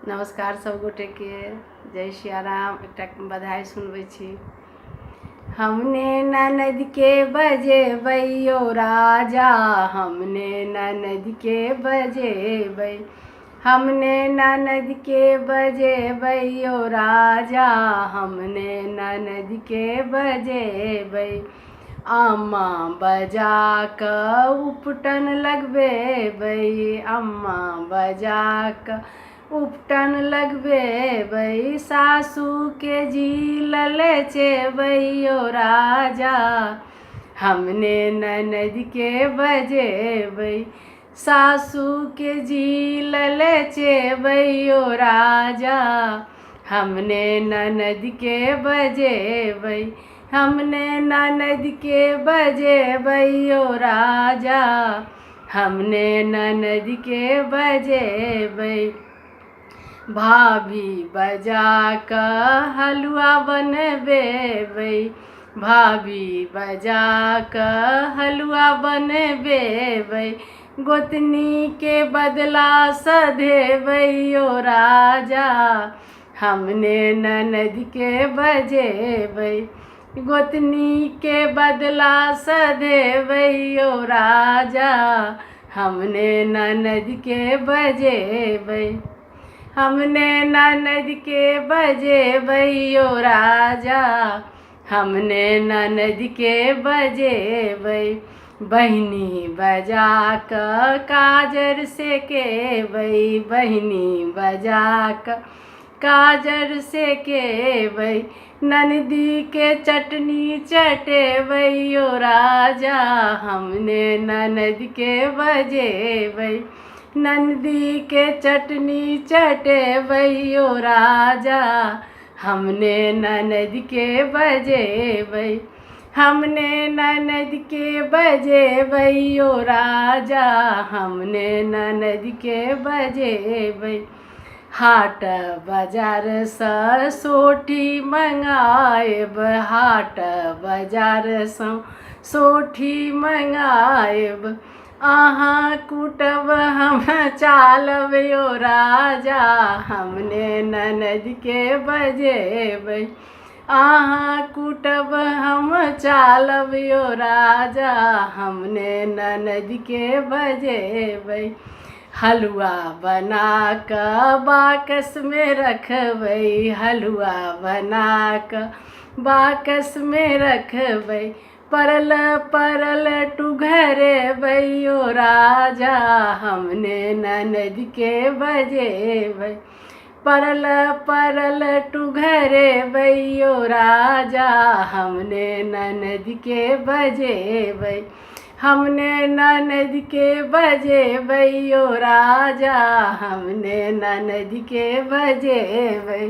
नमस्कार सब गोटे के। जय सियाराम। एक बधाई सुनबै छी। हमने ननद के बजेबै राजा, हमने ननद के बजेबै, हमने ननद के बजेबै राजा, हमने ननद के बजेबै। अम्मा बजा कऽ उपटन लगबेबै, अम्मा बजा कऽ उपटन लगबेबै। सासू के जी ललचेबै राजा, हमने ननद के बजेबै। सासू के जी ललचेबै राजा, हमने ननद के बजेबै, हमने ननद के बजेबै राजा, हमने ननद के बजेबै। भाभी बजा कऽ हलुआ बनबेबै, भाभी बजा कऽ हलुआ बनबेबै। गोतनी के बदला सधेबै राजा, हमने ननद के बजेबै। गोतनी के बदला सधेबै राजा, हमने ननद के बजेबै, हमने ननद के बजेबै राजा, हमने ननद के बजेबै। बहिनी बजा कऽ काजर सेकेबै, बहिनी बजा कऽ काजर सेकेबै। ननदी के चटनी चटेबै राजा, हमने ननद के बजेबै। नंदी के चटनी चटेबै राजा, हमने ननद के बजेबै, हमने ननद के बजेबै राजा, हमने ननद के बजेबै। हाट बाजार सँ सोठी मंगाएब, हाट बाजार सँ सोठी मंगाएब। अहाँ कुटब हम चालब राजा, हमने ननद के बजेबै। अहाँ कुटब हम चालब राजा, हमने ननद के बजेबै। हलुआ बना कऽ बाकस में रखबै, हलुआ बना कऽ बाकस में रखबै। परल परल टुघरेबै राजा, हमने ननद के बजेबै। परल परल टुघरेबै राजा, हमने ननद के बजेबै, हमने ननद के बजेबै राजा, हमने ननद के बजेबै।